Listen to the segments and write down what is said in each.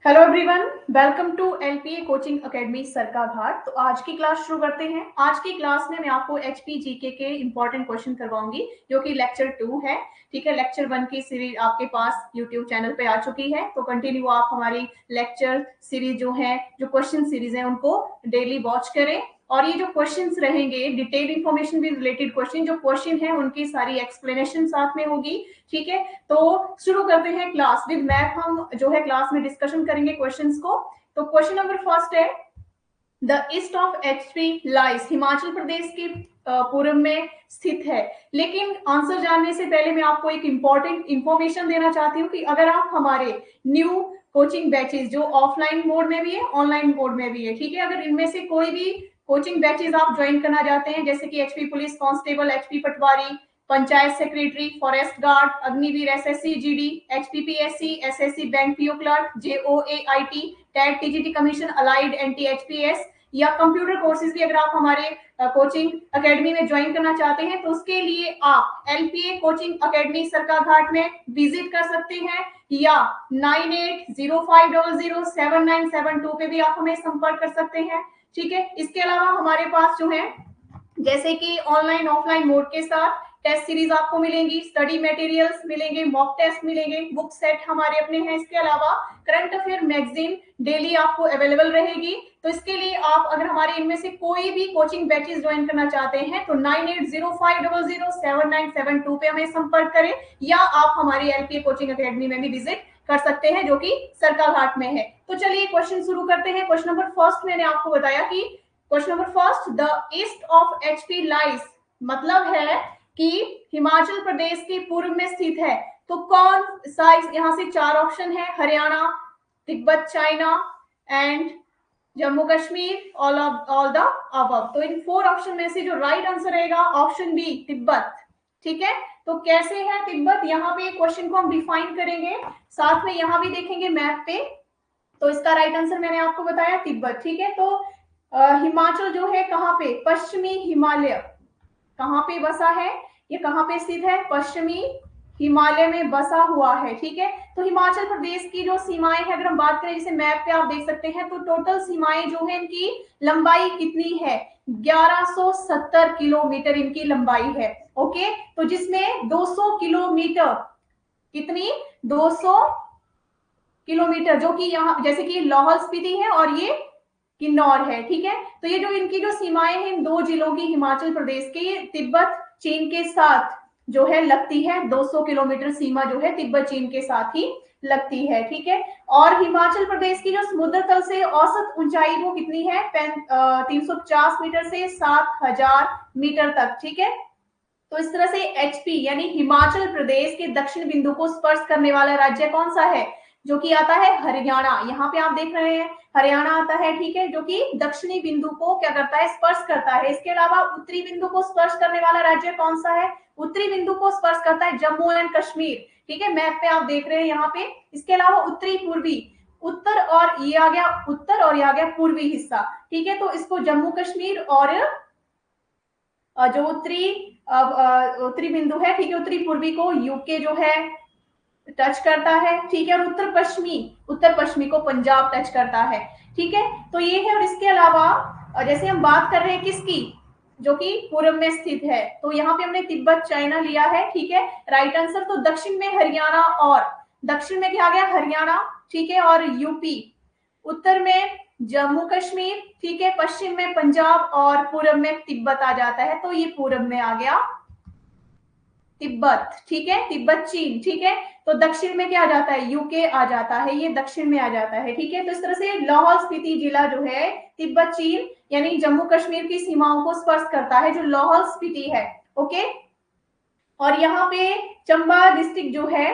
Hello everyone, welcome to LPA coaching academy Sarkaghat. तो आज की क्लास शुरू करते हैं। आज की क्लास में मैं आपको एचपी जीके के इंपॉर्टेंट क्वेश्चन करवाऊंगी, जो कि लेक्चर 2 है। ठीक है, लेक्चर 1 की सीरीज आपके पास यूट्यूब चैनल पे आ चुकी है, तो कंटिन्यू आप हमारी लेक्चर सीरीज जो है, जो क्वेश्चन सीरीज है, उनको डेली वॉच करें। और ये जो क्वेश्चंस रहेंगे, डिटेल इंफॉर्मेशन भी रिलेटेड क्वेश्चन, जो क्वेश्चन है उनकी सारी एक्सप्लेनेशन साथ में होगी। ठीक है, तो शुरू करते हैं क्लास विद मैथ। हम जो है क्लास में डिस्कशन करेंगे क्वेश्चंस को। तो क्वेश्चन नंबर फर्स्ट है, the east of HP lies, Himachal Pradesh के पूर्व में स्थित है। लेकिन आंसर जानने से पहले मैं आपको एक इंपॉर्टेंट इंफॉर्मेशन देना चाहती हूँ कि अगर आप हमारे न्यू कोचिंग बैचेस, जो ऑफलाइन मोड में भी है ऑनलाइन मोड में भी है, ठीक है, अगर इनमें से कोई भी कोचिंग बैचेस आप ज्वाइन करना चाहते हैं, जैसे कि HP police constable, HP patwari, panchayat secretary, forest guard, Agniveer, SSC GD, HPPSC, SSC bank PO clerk, JOA IT, TET, TGT commission, allied, NT HPS, या कंप्यूटर कोर्सेज भी अगर आप हमारे कोचिंग एकेडमी में ज्वाइन करना चाहते हैं, तो उसके लिए आप एलपीए कोचिंग एकेडमी सरका घाट में विजिट कर सकते हैं, या 9805007972 पे भी आप हमें संपर्क कर सकते हैं। ठीक है, इसके अलावा हमारे पास जो है, जैसे कि ऑनलाइन ऑफलाइन मोड के साथ टेस्ट सीरीज आपको मिलेंगी, स्टडी मटेरियल्स मिलेंगे, मॉक टेस्ट मिलेंगे, बुक सेट हमारे अपने हैं। इसके अलावा करंट अफेयर मैगजीन डेली आपको अवेलेबल रहेगी। तो इसके लिए आप अगर हमारे इनमें से कोई भी कोचिंग बैचेस ज्वाइन करना चाहते हैं, तो 9805007972 पे हमें संपर्क करें, या आप हमारी एलपीए कोचिंग एकेडमी में भी विजिट कर सकते हैं, जो कि सरका घाट में है। तो चलिए क्वेश्चन शुरू करते हैं। क्वेश्चन नंबर फर्स्ट मैंने आपको बताया कि question number first, the east of HP lies, मतलब है कि हिमाचल प्रदेश के पूर्व में स्थित है। तो कौन सा, यहां से चार ऑप्शन है, Haryana, Tibet, China and Jammu Kashmir, all the above. तो इन 4 ऑप्शन में से जो राइट आंसर रहेगा ऑप्शन बी, तिब्बत। ठीक है, तो कैसे है तिब्बत, यहाँ पे क्वेश्चन को हम डिफाइन करेंगे, साथ में यहाँ भी देखेंगे मैप पे। तो इसका राइट आंसर मैंने आपको बताया तिब्बत। ठीक है, तो हिमाचल जो है कहाँ पे, पश्चिमी हिमालय कहाँ पे बसा है, ये कहाँ पे स्थित है, पश्चिमी हिमालय में बसा हुआ है। ठीक है, तो हिमाचल प्रदेश की जो सीमाएं हैं, अगर हम बात करें, जैसे मैप पे आप देख सकते हैं, तो टोटल सीमाएं जो है, इनकी लंबाई कितनी है, 1170 किलोमीटर इनकी लंबाई है। ओके, तो जिसमें 200 किलोमीटर, कितनी, 200 किलोमीटर, जो कि यहाँ जैसे कि लाहौल स्पीति है और ये किन्नौर है। ठीक है, तो ये जो इनकी जो सीमाएं हैं इन 2 जिलों की हिमाचल प्रदेश के, ये तिब्बत चीन के साथ जो है लगती है। 200 किलोमीटर सीमा जो है तिब्बत चीन के साथ ही लगती है। ठीक है, और हिमाचल प्रदेश की जो समुद्र तल से औसत ऊंचाई वो कितनी है, 350 मीटर से 7000 मीटर तक। ठीक है, तो इस तरह से एचपी यानी हिमाचल प्रदेश के दक्षिण बिंदु को स्पर्श करने वाला राज्य कौन सा है, जो कि आता है हरियाणा। यहाँ पे आप देख रहे हैं हरियाणा आता है। ठीक है, जो कि दक्षिणी बिंदु को क्या करता है, स्पर्श करता है। इसके अलावा उत्तरी बिंदु को स्पर्श करने वाला राज्य कौन सा है, उत्तरी बिंदु को स्पर्श करता है जम्मू एंड कश्मीर। ठीक है, मैप पे आप देख रहे हैं यहाँ पे। इसके अलावा उत्तरी पूर्वी, उत्तर और ये आ गया उत्तर और ये आ गया पूर्वी हिस्सा। ठीक है, तो इसको जम्मू कश्मीर और जो उत्तरी बिंदु है, ठीक है, उत्तरी पूर्वी को यूके जो है टच करता है। ठीक है, और उत्तर पश्चिमी को पंजाब टच करता है। ठीक है, तो ये है। और इसके अलावा जैसे हम बात कर रहे हैं किसकी, जो कि पूर्व में स्थित है, तो यहाँ पे हमने तिब्बत चाइना लिया है। ठीक है, राइट आंसर। तो दक्षिण में हरियाणा, और दक्षिण में क्या आ गया, हरियाणा। ठीक है, और यूपी, उत्तर में जम्मू कश्मीर, ठीक है, पश्चिम में पंजाब और पूर्व में तिब्बत आ जाता है। तो ये पूर्व में आ गया तिब्बत। ठीक है, तिब्बत चीन। ठीक है, तो दक्षिण में क्या आ जाता है, यूके आ जाता है, ये दक्षिण में आ जाता है। ठीक है, तो इस तरह से लाहौल स्पीति जिला जो है तिब्बत चीन यानी जम्मू कश्मीर की सीमाओं को स्पर्श करता है, जो लाहौल स्पीति है। ओके, और यहाँ पे चंबा डिस्ट्रिक्ट जो है,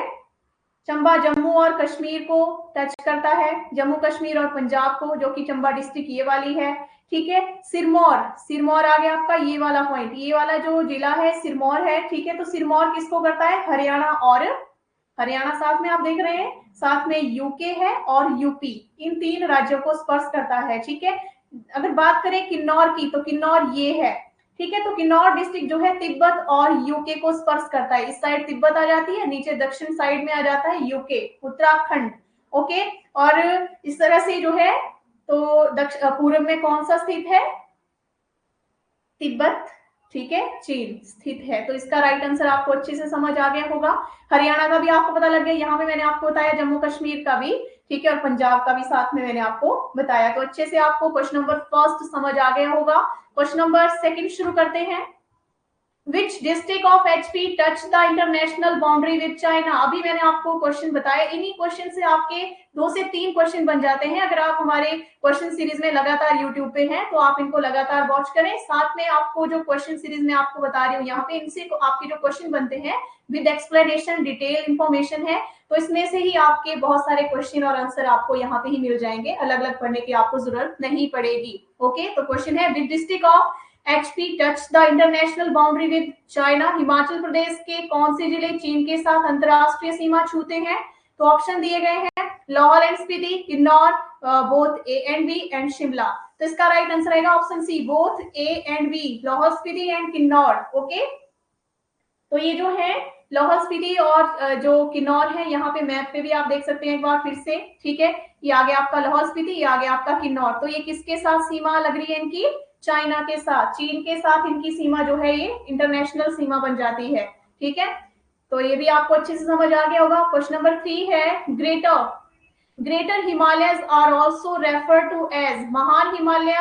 चंबा जम्मू और कश्मीर को टच करता है, जम्मू कश्मीर और पंजाब को, जो कि चंबा डिस्ट्रिक्ट ये वाली है। ठीक है, सिरमौर आ गया आपका ये वाला पॉइंट, ये वाला जो जिला है सिरमौर है। ठीक है, तो सिरमौर किसको करता है, हरियाणा, और हरियाणा साथ में आप देख रहे हैं, साथ में यूके है और यूपी, इन 3 राज्यों को स्पर्श करता है। ठीक है, अगर बात करें किन्नौर की, तो किन्नौर ये है। ठीक है, तो किन्नौर डिस्ट्रिक्ट जो है तिब्बत और यूके को स्पर्श करता है। इस साइड तिब्बत आ जाती है, नीचे दक्षिण साइड में आ जाता है यूके, उत्तराखंड। ओके, और इस तरह से जो है तो पूर्व में कौन सा स्थित है? तिब्बत, ठीक है, चीन स्थित है। तो इसका राइट आंसर आपको अच्छे से समझ आ गया होगा। हरियाणा का भी आपको पता लग गया, यहाँ पे मैंने आपको बताया जम्मू कश्मीर का भी, ठीक है, और पंजाब का भी साथ में मैंने आपको बताया। तो अच्छे से आपको क्वेश्चन नंबर फर्स्ट समझ आ गया होगा। क्वेश्चन नंबर सेकंड शुरू करते हैं। Which district of HP touch the international boundary with China? अभी मैंने आपको क्वेश्चन बताया, इन्हीं क्वेश्चन से आपके 2 से 3 क्वेश्चन बन जाते हैं। अगर आप हमारे क्वेश्चन सीरीज में लगातार यूट्यूब पे हैं तो आप इनको लगातार वॉच करें। साथ में आपको जो क्वेश्चन सीरीज में आपको बता रही हूँ यहाँ पे, इनसे आपके जो क्वेश्चन बनते हैं विद एक्सप्लेनेशन, डिटेल इंफॉर्मेशन है, तो इसमें से ही आपके बहुत सारे क्वेश्चन और आंसर आपको यहाँ पे ही मिल जाएंगे, अलग अलग पढ़ने की आपको जरूरत नहीं पड़ेगी। ओके, तो क्वेश्चन है with district of HP touch the international boundary with China? Himachal Pradesh के कौन से जिले चीन के साथ अंतरराष्ट्रीय सीमा छूते हैं? तो ऑप्शन दिए गए हैं Lahaul and Spiti, Kinnaur, both A and B and Shimla. तो इसका राइट आंसर आएगा option C, both A and B, Lahaul Spiti and Kinnaur. Okay, तो ये जो है लाहौल स्पीति और जो किन्नौर है, यहाँ पे मैप पे भी आप देख सकते हैं एक बार फिर से, ठीक है, ये आगे आपका लाहौल स्पीति, ये आगे आपका किन्नौर। तो ये किसके साथ सीमा लग रही है इनकी? चाइना के साथ, चीन के साथ इनकी सीमा जो है ये इंटरनेशनल सीमा बन जाती है, ठीक है। तो ये भी आपको अच्छे से समझ आ गया होगा। क्वेश्चन नंबर 3 है greater greater Himalayas are also refer to as? महान हिमालय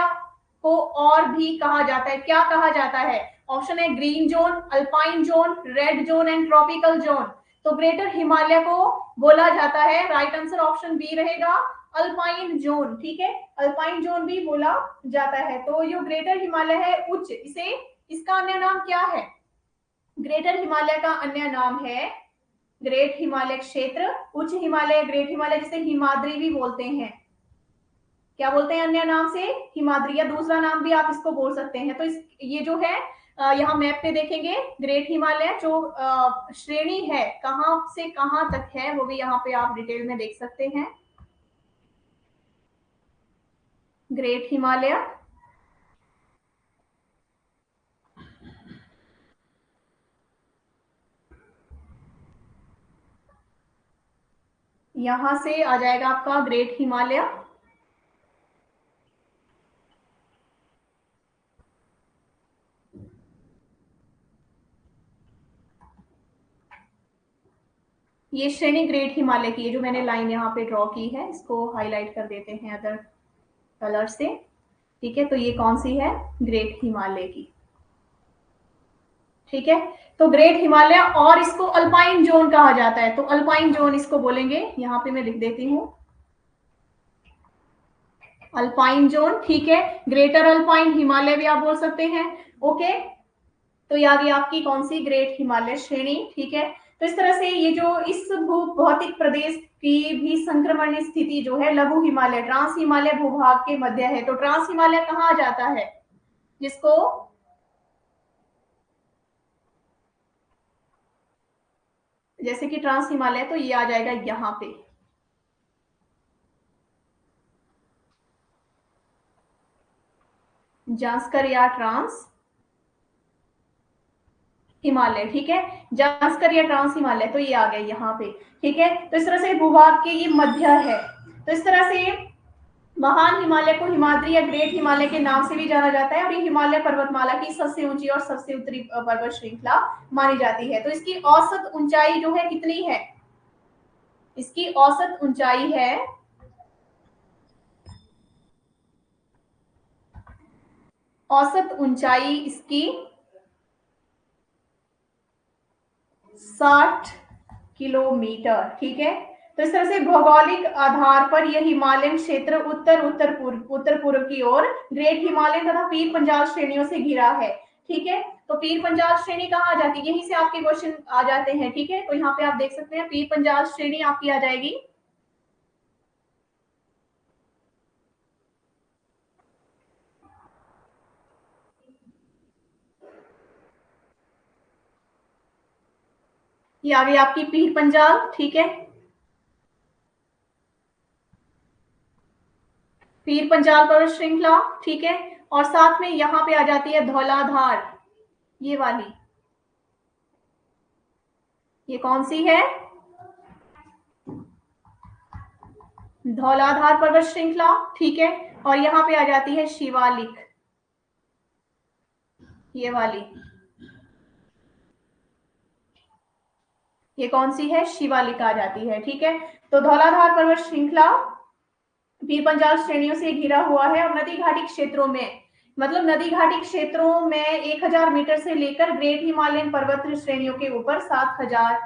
को और भी कहा जाता है, क्या कहा जाता है? ऑप्शन है green zone, alpine zone, red zone and tropical zone. तो ग्रेटर हिमालय को बोला जाता है, राइट आंसर ऑप्शन बी रहेगा, अल्पाइन जोन, ठीक है, अल्पाइन जोन भी बोला जाता है। तो जो ग्रेटर हिमालय है उच्च, इसे इसका अन्य नाम क्या है? ग्रेटर हिमालय का अन्य नाम है ग्रेट हिमालय क्षेत्र, उच्च हिमालय, ग्रेट हिमालय जिसे हिमाद्री भी बोलते हैं। क्या बोलते हैं अन्य नाम से? हिमाद्री, या दूसरा नाम भी आप इसको बोल सकते हैं। तो ये जो है यहाँ मैप पे देखेंगे, ग्रेट हिमालय जो श्रेणी है कहां से कहां तक है वो भी यहाँ पे आप डिटेल में देख सकते हैं। ग्रेट हिमालय यहां से आ जाएगा आपका ग्रेट हिमालय, ये श्रेणी ग्रेट हिमालय की है, जो मैंने लाइन यहाँ पे ड्रॉ की है, इसको हाईलाइट कर देते हैं अदर कलर से, ठीक है। तो ये कौन सी है? ग्रेट हिमालय की, ठीक है। तो ग्रेट हिमालय, और इसको अल्पाइन जोन कहा जाता है, तो अल्पाइन जोन इसको बोलेंगे, यहाँ पे मैं लिख देती हूँ अल्पाइन जोन, ठीक है। ग्रेटर अल्पाइन हिमालय भी आप बोल सकते हैं। ओके, तो ये आ गई आपकी कौन सी? ग्रेट हिमालय श्रेणी, ठीक है। तो इस तरह से ये जो इस भू भौतिक प्रदेश की भी संक्रमण स्थिति जो है लघु हिमालय, ट्रांस हिमालय भूभाग के मध्य है। तो ट्रांस हिमालय कहाँ आ जाता है? जिसको जैसे कि ट्रांस हिमालय, तो ये आ जाएगा यहाँ पे, जांस्कर या ट्रांस हिमालय, ठीक है, जांस्कर या ट्रांस हिमालय, तो ये आ गया यहाँ पे, ठीक है। तो इस तरह से भूभाग के ये मध्य है। तो इस तरह से महान हिमालय को हिमाद्री या ग्रेट हिमालय के नाम से भी जाना जाता है, और ये हिमालय पर्वतमाला की सबसे ऊंची और सबसे उत्तरी पर्वत श्रृंखला मानी जाती है। तो इसकी औसत ऊंचाई जो है कितनी है? इसकी औसत ऊंचाई है, औसत ऊंचाई इसकी 60 किलोमीटर, ठीक है। तो इस तरह से भौगोलिक आधार पर यह हिमालयन क्षेत्र उत्तर पूर्व की ओर ग्रेट हिमालयन तथा पीर पंजाल श्रेणियों से घिरा है, ठीक है। तो पीर पंजाल श्रेणी कहाँ आ जाती है? यहीं से आपके क्वेश्चन आ जाते हैं, ठीक है। तो यहाँ पे आप देख सकते हैं पीर पंजाल श्रेणी आपकी आ जाएगी, ये आ गई आपकी पीर पंजाल, ठीक है, पीर पंजाल पर्वत श्रृंखला, ठीक है। और साथ में यहाँ पे आ जाती है धौलाधार, ये वाली, ये कौन सी है? धौलाधार पर्वत श्रृंखला, ठीक है। और यहाँ पे आ जाती है शिवालिक, ये वाली, ये कौन सी है, शिवालिक आ जाती है, ठीक है। तो धौलाधार पर्वत श्रृंखला पीर पंजाल श्रेणियों से घिरा हुआ है और नदी घाटी क्षेत्रों में, मतलब नदी घाटी क्षेत्रों में 1000 मीटर से लेकर ग्रेट हिमालयन पर्वत श्रेणियों के ऊपर 7000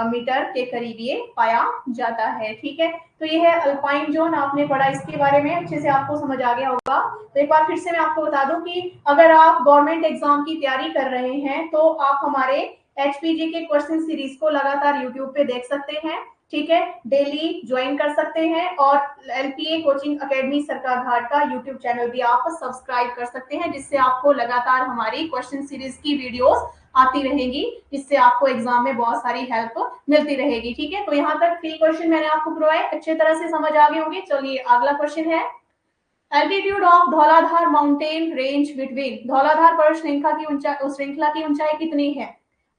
मीटर के करीब ये पाया जाता है, ठीक है। तो ये है अल्पाइन जोन, आपने पढ़ा इसके बारे में, अच्छे से आपको समझ आ गया होगा। तो एक बार फिर से मैं आपको बता दूं कि अगर आप गवर्नमेंट एग्जाम की तैयारी कर रहे हैं तो आप हमारे एचपीजी के क्वेश्चन सीरीज को लगातार यूट्यूब पे देख सकते हैं, ठीक है। डेली ज्वाइन कर सकते हैं और एलपीए कोचिंग एकेडमी सरकार घाट का यूट्यूब चैनल भी आप सब्सक्राइब कर सकते हैं, जिससे आपको लगातार हमारी क्वेश्चन सीरीज की वीडियोस आती रहेंगी, जिससे आपको एग्जाम में बहुत सारी हेल्प मिलती रहेगी, ठीक है। तो यहाँ तक 3 क्वेश्चन मैंने आपको करवाए, अच्छे तरह से समझ आ गए होंगे। चलिए अगला क्वेश्चन है, altitude of Dhauladhar mountain range between, Dhauladhar पर्वत श्रृंखला की ऊंचाई कितनी है।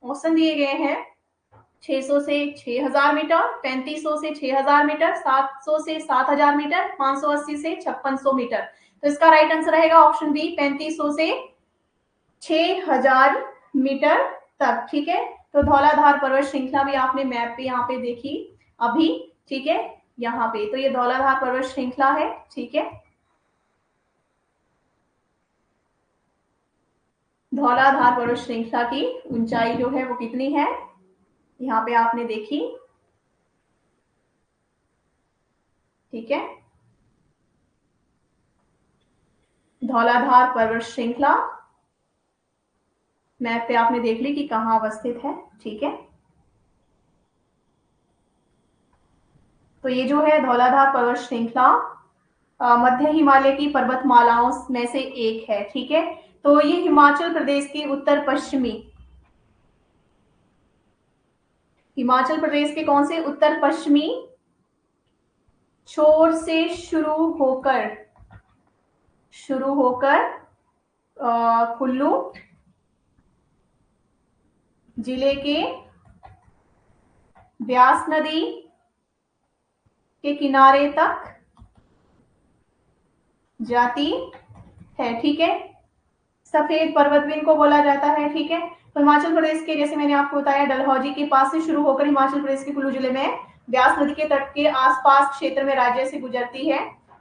ऑप्शन दिए गए हैं 600 से 6000 मीटर, 3500 से 6000 मीटर, 700 से 7000 मीटर, 580 से 5600 मीटर। तो इसका राइट आंसर रहेगा ऑप्शन बी, 3500 से 6000 मीटर तक, ठीक है। तो धौलाधार पर्वत श्रृंखला भी आपने मैप पे यहाँ पे देखी अभी, ठीक है, यहाँ पे। तो ये धौलाधार पर्वत श्रृंखला है, ठीक है। धौलाधार पर्वत श्रृंखला की ऊंचाई जो है वो कितनी है, यहाँ पे आपने देखी, ठीक है। धौलाधार पर्वत श्रृंखला मैप पे आपने देख ली कि कहाँ अवस्थित है, ठीक है। तो ये जो है धौलाधार पर्वत श्रृंखला मध्य हिमालय की पर्वतमालाओं में से एक है, ठीक है। तो ये हिमाचल प्रदेश के उत्तर पश्चिमी, हिमाचल प्रदेश के कौन से उत्तर पश्चिमी छोर से शुरू होकर कुल्लू जिले के ब्यास नदी के किनारे तक जाती है, ठीक है। सफेद पर्वत भी इनको बोला जाता है, ठीक है। तो हिमाचल प्रदेश के, जैसे मैंने आपको बताया, डलहौजी के पास से शुरू होकर हिमाचल प्रदेश के कुल्लू जिले में ब्यास नदी के तट के आसपास क्षेत्र में राज्य से गुजरती है,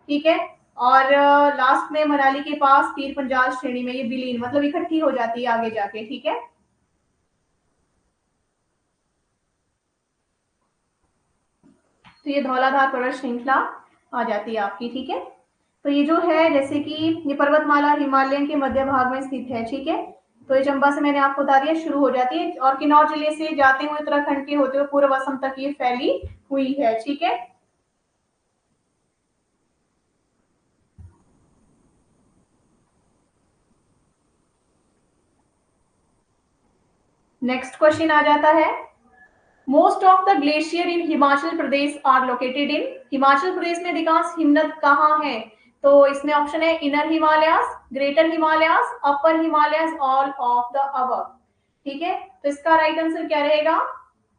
ठीक है। और लास्ट में मनाली के पास पीर पंजाल श्रेणी में ये विलीन, मतलब इकट्ठी हो जाती है आगे जाके, ठीक है। तो ये धौलाधार पर्वत श्रृंखला आ जाती है आपकी, ठीक है। तो ये जो है, जैसे कि ये पर्वतमाला हिमालय के मध्य भाग में स्थित है, ठीक है। तो ये चंबा से मैंने आपको बता दिया शुरू हो जाती है और किन्नौर जिले से जाते हुए उत्तराखंड के होते हुए पूर्व असम तक ये फैली हुई है, ठीक है। नेक्स्ट क्वेश्चन आ जाता है, most of the glacier in Himachal Pradesh are located in, Himachal Pradesh में अधिकांश हिमनद कहाँ है। तो इसमें ऑप्शन है inner Himalayas, greater Himalayas, upper Himalayas, all of the above, ठीक है। तो इसका राइट आंसर क्या रहेगा,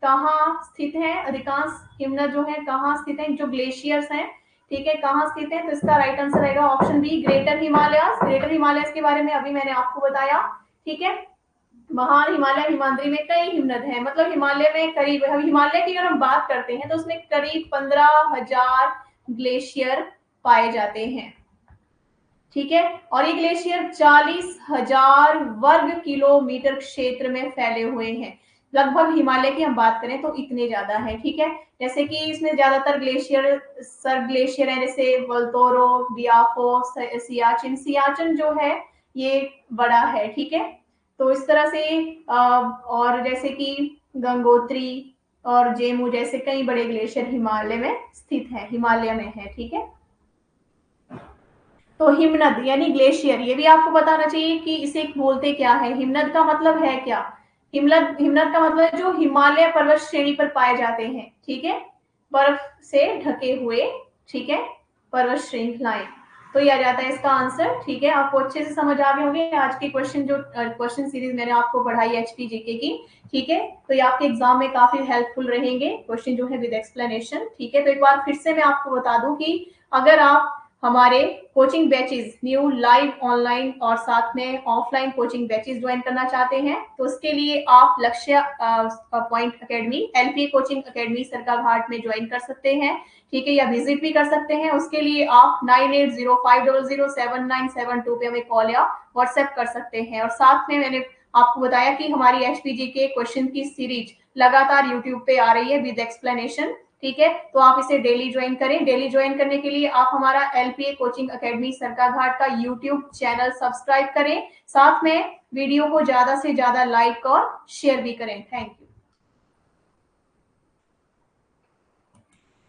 कहाँ स्थित है अधिकांश हिमनद जो है, कहाँ स्थित है जो ग्लेशियर्स हैं, ठीक है, कहाँ स्थित है। तो इसका राइट आंसर रहेगा option B, greater Himalayas. Greater Himalayas के बारे में अभी मैंने आपको बताया, ठीक है। महान हिमालय हिमाद्री में कई हिमनद हैं, मतलब हिमालय में करीब, हिमालय की अगर हम बात करते हैं तो उसमें करीब 15,000 ग्लेशियर पाए जाते हैं, ठीक है। और ये ग्लेशियर 40,000 वर्ग किलोमीटर क्षेत्र में फैले हुए हैं, लगभग हिमालय की हम बात करें तो इतने ज्यादा है, ठीक है। जैसे कि इसमें ज्यादातर ग्लेशियर सब ग्लेशियर है, जैसे वल्तोरो, बियाफो, सियाचिन। सियाचिन जो है ये बड़ा है, ठीक है। तो इस तरह से और जैसे कि गंगोत्री और जेमू जैसे कई बड़े ग्लेशियर हिमालय में स्थित है, हिमालय में है, ठीक है। तो हिमनद यानी ग्लेशियर, ये भी आपको बताना चाहिए कि इसे बोलते क्या है। हिमनद का मतलब है क्या, हिमनद का मतलब है जो हिमालय पर्वत श्रेणी पर पाए जाते हैं, ठीक है, बर्फ से ढके हुए, ठीक है, पर्वत श्रृंखलाएं। तो ये आ जाता है इसका आंसर। ठीक है, आपको अच्छे से समझ आ गए होंगे आज के क्वेश्चन, जो क्वेश्चन सीरीज मैंने आपको पढ़ाई एचपी जीके की। ठीक है, तो ये आपके एग्जाम में काफी हेल्पफुल रहेंगे क्वेश्चन जो है विद एक्सप्लेनेशन। ठीक है, तो एक बार फिर से मैं आपको बता दूं कि अगर आप हमारे coaching batches new live online और साथ में ऑफलाइन कोचिंग बैचेस ज्वाइन करना चाहते हैं तो उसके लिए आप लक्ष्य point academy LPA coaching academy Sarkaghat में ज्वाइन कर सकते हैं। ठीक है, या विजिट भी कर सकते हैं। उसके लिए आप 9805007972 पे हमें कॉल या व्हाट्सएप कर सकते हैं। और साथ में मैंने आपको बताया कि हमारी एचपीजी के क्वेश्चन की सीरीज लगातार यूट्यूब पे आ रही है विद एक्सप्लेनेशन। ठीक है, तो आप इसे डेली ज्वाइन करें। डेली ज्वाइन करने के लिए आप हमारा एलपीए कोचिंग एकेडमी सरकाघाट का यूट्यूब चैनल सब्सक्राइब करें, साथ में वीडियो को ज्यादा से ज्यादा लाइक और शेयर भी करें। Thank you.